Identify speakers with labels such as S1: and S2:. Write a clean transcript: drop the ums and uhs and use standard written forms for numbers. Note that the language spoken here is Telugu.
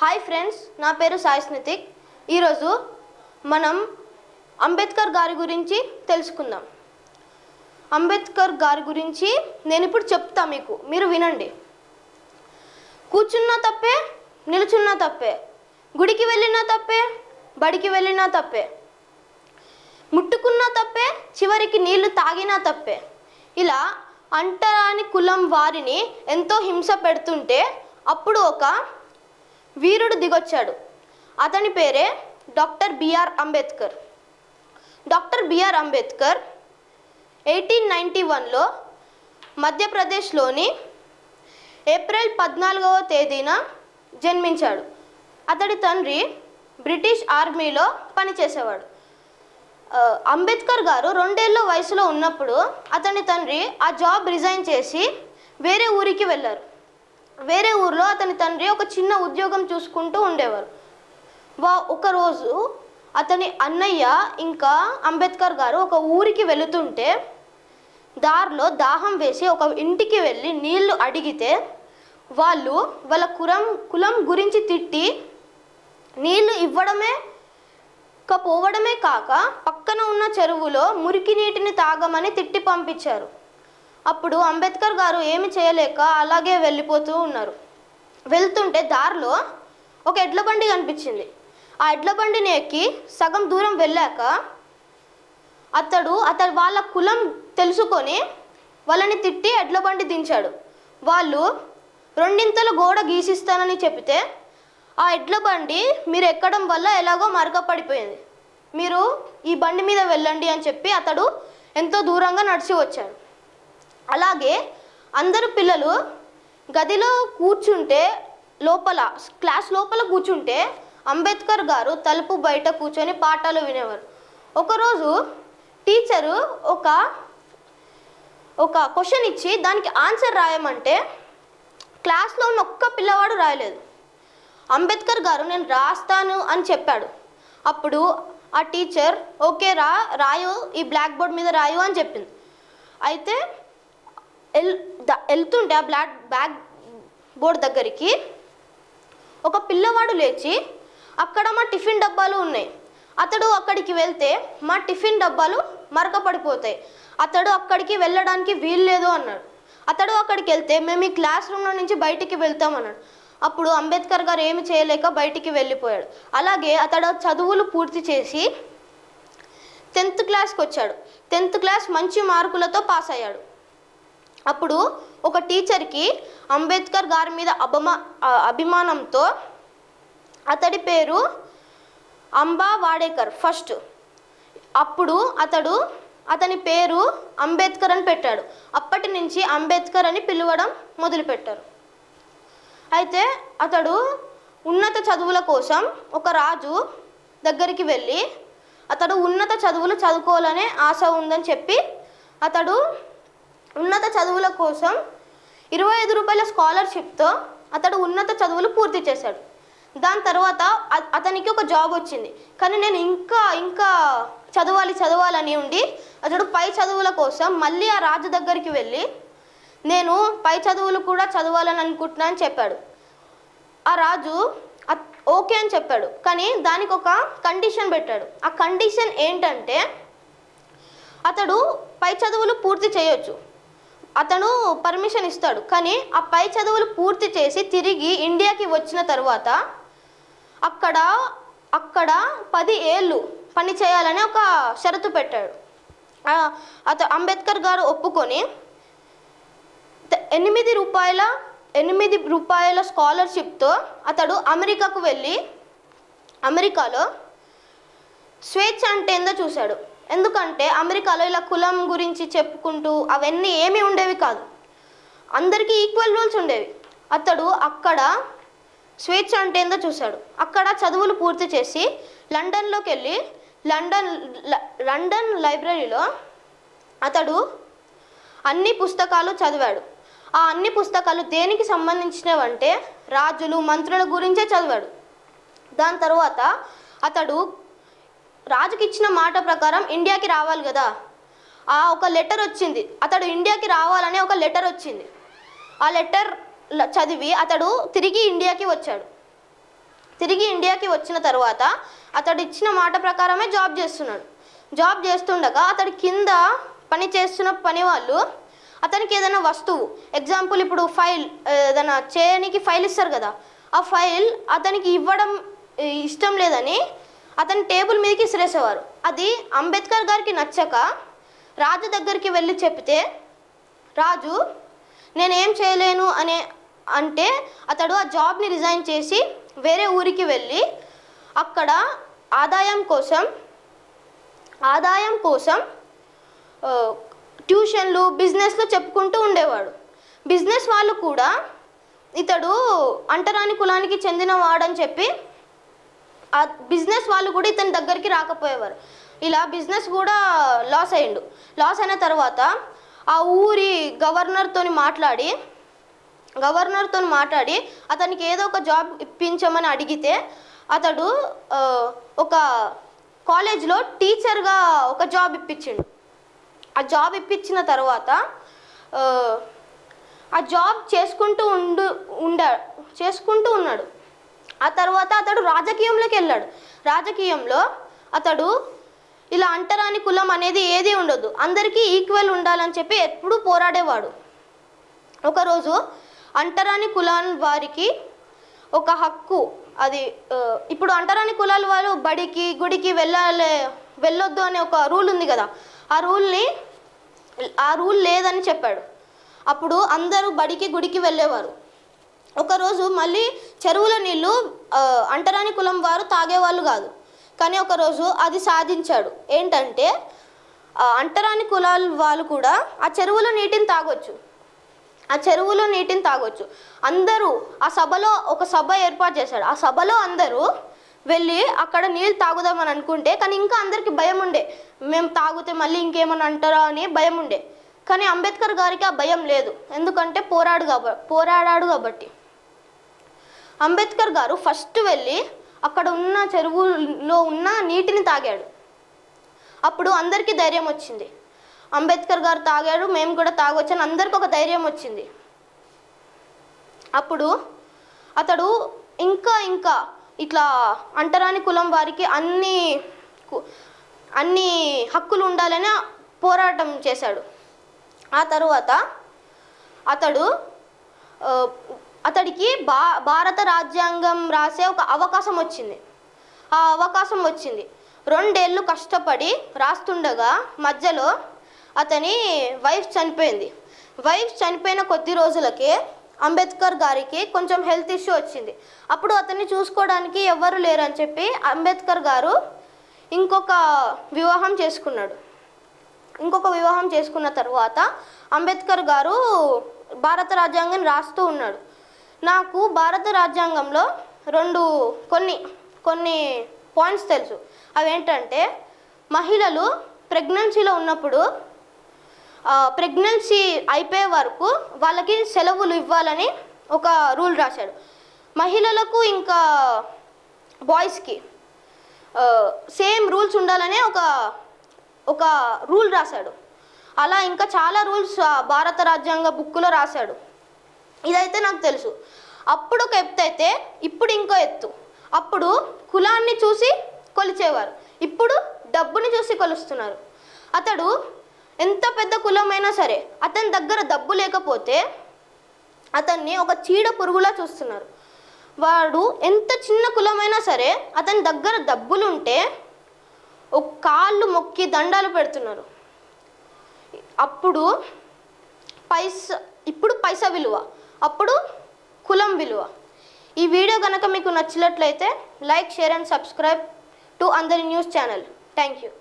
S1: హాయ్ ఫ్రెండ్స్, నా పేరు సాయి స్నితిక్. ఈరోజు మనం అంబేద్కర్ గారి గురించి తెలుసుకుందాం. అంబేద్కర్ గారి గురించి నేను ఇప్పుడు చెప్తా, మీరు వినండి. కూర్చున్నా తప్పే, నిలుచున్నా తప్పే, గుడికి వెళ్ళినా తప్పే, బడికి వెళ్ళినా తప్పే, ముట్టుకున్నా తప్పే, చివరికి నీళ్లు తాగినా తప్పే. ఇలా అంటరాని కులం వారిని ఎంతో హింస పెడుతుంటే అప్పుడు ఒక వీరుడు దిగొచ్చాడు. అతని పేరే doctor BR Ambedkar. Doctor BR Ambedkar 1891లో మధ్యప్రదేశ్లోని ఏప్రిల్ 14వ తేదీన జన్మించాడు. అతడి తండ్రి బ్రిటిష్ ఆర్మీలో పనిచేసేవాడు. అంబేద్కర్ గారు 2 ఏళ్ల వయసులో ఉన్నప్పుడు అతని తండ్రి ఆ జాబ్ రిజైన్ చేసి వేరే ఊరికి వెళ్ళారు. వేరే ఊరిలో అతని తండ్రి ఒక చిన్న ఉద్యోగం చూసుకుంటూ ఉండేవారు. ఒకరోజు అతని అన్నయ్య ఇంకా అంబేద్కర్ గారు ఒక ఊరికి వెళుతుంటే దారిలో దాహం వేసి ఒక ఇంటికి వెళ్ళి నీళ్లు అడిగితే వాళ్ళ కులం గురించి తిట్టి నీళ్లు పోవడమే కాక పక్కన ఉన్న చెరువులో మురికి నీటిని తాగమని తిట్టి పంపించారు. అప్పుడు అంబేద్కర్ గారు ఏమి చేయలేక అలాగే వెళ్ళిపోతూ ఉన్నారు. వెళ్తుంటే దారిలో ఒక ఎడ్ల బండి కనిపించింది. ఆ ఎడ్ల బండిని ఎక్కి సగం దూరం వెళ్ళాక వాళ్ళ కులం తెలుసుకొని వాళ్ళని తిట్టి ఎడ్ల బండి దించాడు. వాళ్ళు 2 గోడ గీసిస్తానని చెబితే ఆ ఎడ్ల బండి మీరు ఎక్కడం వల్ల ఎలాగో మరకపడిపోయింది, మీరు ఈ బండి మీద వెళ్ళండి అని చెప్పి అతడు ఎంతో దూరంగా నడిచి వచ్చాడు. అలాగే అందరు పిల్లలు గదిలో కూర్చుంటే క్లాస్ లోపల కూర్చుంటే అంబేద్కర్ గారు తలుపు బయట కూర్చొని పాఠాలు వినేవారు. ఒకరోజు టీచరు ఒక క్వశ్చన్ ఇచ్చి దానికి ఆన్సర్ రాయమంటే క్లాస్లో ఉన్న ఒక్క పిల్లవాడు రాయలేదు. అంబేద్కర్ గారు నేను రాస్తాను అని చెప్పాడు. అప్పుడు ఆ టీచర్ ఓకే రాయు, ఈ బ్లాక్ బోర్డ్ మీద రాయు అని చెప్పింది. అయితే వెళ్తుంటే ఆ బ్లాక్ బోర్డ్ దగ్గరికి ఒక పిల్లవాడు లేచి అక్కడ మా టిఫిన్ డబ్బాలు ఉన్నాయి, అతడు అక్కడికి వెళ్తే మా టిఫిన్ డబ్బాలు మరకపడిపోతాయి, అతడు అక్కడికి వెళ్ళడానికి వీలు లేదు అన్నాడు. అతడు అక్కడికి వెళ్తే మేము ఈ క్లాస్ రూమ్లో నుంచి బయటికి వెళ్తామన్నాడు. అప్పుడు అంబేద్కర్ గారు ఏమి చేయలేక బయటికి వెళ్ళిపోయాడు. అలాగే అతడు చదువులు పూర్తి చేసి 10th క్లాస్కి వచ్చాడు. 10th క్లాస్ మంచి మార్కులతో పాస్ అయ్యాడు. అప్పుడు ఒక టీచర్కి అంబేద్కర్ గారి మీద అభిమానంతో అతడి పేరు అంబా వాడేకర్ ఫస్ట్. అప్పుడు అతని పేరు అంబేద్కర్ అని పెట్టాడు. అప్పటి నుంచి అంబేద్కర్ అని పిలవడం మొదలుపెట్టారు. అయితే అతడు ఉన్నత చదువుల కోసం ఒక రాజు దగ్గరికి వెళ్ళి అతడు ఉన్నత చదువులు చదువుకోవాలనే ఆశ ఉందని చెప్పి అతడు ఉన్నత చదువుల కోసం 25 రూపాయల స్కాలర్షిప్తో అతడు ఉన్నత చదువులు పూర్తి చేశాడు. దాని తర్వాత అతనికి ఒక జాబ్ వచ్చింది. కానీ నేను ఇంకా చదవాలని ఉండి అతడు పై చదువుల కోసం మళ్ళీ ఆ రాజు దగ్గరికి వెళ్ళి నేను పై చదువులు కూడా చదవాలని అనుకుంటున్నా అని చెప్పాడు. ఆ రాజు ఓకే అని చెప్పాడు. కానీ దానికి ఒక కండిషన్ పెట్టాడు. ఆ కండిషన్ ఏంటంటే అతడు పై చదువులు పూర్తి చేయొచ్చు, అతను పర్మిషన్ ఇస్తాడు. కానీ ఆ పై చదువులు పూర్తి చేసి తిరిగి ఇండియాకి వచ్చిన తర్వాత అక్కడ 10 ఏళ్ళు పని చేయాలని ఒక షరతు పెట్టాడు. అంబేద్కర్ గారు ఒప్పుకొని 8 రూపాయల స్కాలర్షిప్తో అతడు అమెరికాకు వెళ్ళి అమెరికాలో స్వేచ్ఛ అంటే ఏందో చూశాడు. ఎందుకంటే అమెరికాలో ఇలా కులం గురించి చెప్పుకుంటూ అవన్నీ ఏమీ ఉండేవి కాదు, అందరికీ ఈక్వల్ రూల్స్ ఉండేవి. అతడు అక్కడ స్వేచ్ఛ అంటే ఏందో చూశాడు. అక్కడ చదువులు పూర్తి చేసి లండన్లోకి వెళ్ళి లండన్ లైబ్రరీలో అతడు అన్ని పుస్తకాలు చదివాడు. ఆ అన్ని పుస్తకాలు దేనికి సంబంధించినవంటే రాజులు మంత్రుల గురించే చదివాడు. దాని తర్వాత అతడు రాజుకి ఇచ్చిన మాట ప్రకారం ఇండియాకి రావాలి కదా, ఒక లెటర్ వచ్చింది. అతడు ఇండియాకి రావాలనే ఒక లెటర్ వచ్చింది. ఆ లెటర్ చదివి అతడు తిరిగి ఇండియాకి వచ్చాడు. తిరిగి ఇండియాకి వచ్చిన తర్వాత అతడు ఇచ్చిన మాట ప్రకారమే జాబ్ చేస్తున్నాడు. జాబ్ చేస్తుండగా అతడి కింద పని చేస్తున్న పని వాళ్ళు అతనికి ఏదైనా వస్తువు, ఎగ్జాంపుల్ ఇప్పుడు ఫైల్, ఏదైనా చేయడానికి ఫైల్ ఇస్తారు కదా, ఆ ఫైల్ అతనికి ఇవ్వడం ఇష్టం లేదని అతని టేబుల్ మీదకి విసిరేసేవారు. అది అంబేద్కర్ గారికి నచ్చక రాజు దగ్గరికి వెళ్ళి చెప్తే రాజు నేనేం చేయలేను అంటే అతడు ఆ జాబ్ని రిజైన్ చేసి వేరే ఊరికి వెళ్ళి అక్కడ ఆదాయం కోసం ట్యూషన్లు, బిజినెస్లు చెప్పుకుంటూ ఉండేవాడు. బిజినెస్ వాళ్ళు కూడా ఇతడు అంటరాని కులానికి చెందిన వాడని చెప్పి ఆ బిజినెస్ వాళ్ళు కూడా ఇతని దగ్గరికి రాకపోయేవారు. ఇలా బిజినెస్ కూడా లాస్ అయ్యిండు. లాస్ అయిన తర్వాత ఆ ఊరి గవర్నర్తో మాట్లాడి అతనికి ఏదో ఒక జాబ్ ఇప్పించమని అడిగితే అతడు ఒక కాలేజ్లో టీచర్గా ఒక జాబ్ ఇప్పించిండు. ఆ జాబ్ ఇప్పించిన తర్వాత ఆ జాబ్ చేసుకుంటూ ఉన్నాడు. ఆ తర్వాత అతడు రాజకీయంలోకి వెళ్ళాడు. రాజకీయంలో అతడు ఇలా అంటరాని కులం అనేది ఏది ఉండదు, అందరికీ ఈక్వల్ ఉండాలని చెప్పి ఎప్పుడూ పోరాడేవాడు. ఒకరోజు అంటరాని కులాల వారికి ఒక హక్కు, అది ఇప్పుడు అంటరాని కులాల వాళ్ళు బడికి గుడికి వెళ్ళొద్దు అనే ఒక రూల్ ఉంది కదా, ఆ రూల్ లేదని చెప్పాడు. అప్పుడు అందరూ బడికి గుడికి వెళ్ళేవారు. ఒకరోజు మళ్ళీ చెరువుల నీళ్ళు అంటరాని కులం వారు తాగేవాళ్ళు కాదు, కానీ ఒకరోజు అది సాధించాడు. ఏంటంటే అంటరాని కులాల వాళ్ళు కూడా ఆ చెరువులో నీటిని తాగొచ్చు. అందరూ ఆ సభలో ఒక సభ ఏర్పాటు చేశాడు. ఆ సభలో అందరూ వెళ్ళి అక్కడ నీళ్ళు తాగుదామని అనుకుంటే, కానీ ఇంకా అందరికీ భయం ఉండే, మేము తాగితే మళ్ళీ ఇంకేమని అంటారా అని భయం ఉండే. కానీ అంబేద్కర్ గారికి ఆ భయం లేదు, ఎందుకంటే పోరాడాడు కాబట్టి. అంబేద్కర్ గారు ఫస్ట్ వెళ్ళి అక్కడ ఉన్న చెరువులో ఉన్న నీటిని తాగాడు. అప్పుడు అందరికీ ధైర్యం వచ్చింది. అంబేద్కర్ గారు తాగాడు, మేము కూడా తాగొచ్చని అందరికి ఒక ధైర్యం వచ్చింది. అప్పుడు అతడు ఇంకా ఇట్లా అంటరాని కులం వారికి అన్ని హక్కులు ఉండాలని పోరాటం చేశాడు. ఆ తరువాత అతడికి భారత రాజ్యాంగం రాసే ఒక అవకాశం వచ్చింది. ఆ అవకాశం వచ్చింది 2 ఏళ్ళు కష్టపడి రాస్తుండగా మధ్యలో అతని వైఫ్ చనిపోయింది. వైఫ్ చనిపోయిన కొద్ది రోజులకే అంబేద్కర్ గారికి కొంచెం హెల్త్ ఇష్యూ వచ్చింది. అప్పుడు అతన్ని చూసుకోవడానికి ఎవ్వరు లేరని చెప్పి అంబేద్కర్ గారు ఇంకొక వివాహం చేసుకున్న తర్వాత అంబేద్కర్ గారు భారత రాజ్యాంగం రాస్తూ ఉన్నాడు. నాకు భారత రాజ్యాంగంలో కొన్ని పాయింట్స్ తెలుసు. అవేంటంటే మహిళలు ప్రెగ్నెన్సీలో ఉన్నప్పుడు ప్రెగ్నెన్సీ అయిపోయే వరకు వాళ్ళకి సెలవులు ఇవ్వాలని ఒక రూల్ రాశాడు. మహిళలకు ఇంకా బాయ్స్కి సేమ్ రూల్స్ ఉండాలనే ఒక రూల్ రాశాడు. అలా ఇంకా చాలా రూల్స్ భారత రాజ్యాంగ బుక్లో రాశాడు. ఇదైతే నాకు తెలుసు. అప్పుడు ఒక ఎత్తు అయితే ఇప్పుడు ఇంకో ఎత్తు. అప్పుడు కులాన్ని చూసి కొలిచేవారు, ఇప్పుడు డబ్బుని చూసి కొలుస్తున్నారు. అతడు ఎంత పెద్ద కులమైనా సరే అతని దగ్గర డబ్బు లేకపోతే అతన్ని ఒక చీడ పురుగులా చూస్తున్నారు. వాడు ఎంత చిన్న కులమైనా సరే అతని దగ్గర డబ్బులుంటే ఒక కాళ్ళు మొక్కి దండాలు పెడుతున్నారు. ఇప్పుడు పైసా విలువ, అప్పుడు కులం విలువ. ఈ వీడియో కనుక మీకు నచ్చినట్లయితే like, share and subscribe to అందరి న్యూస్ ఛానల్. Thank you.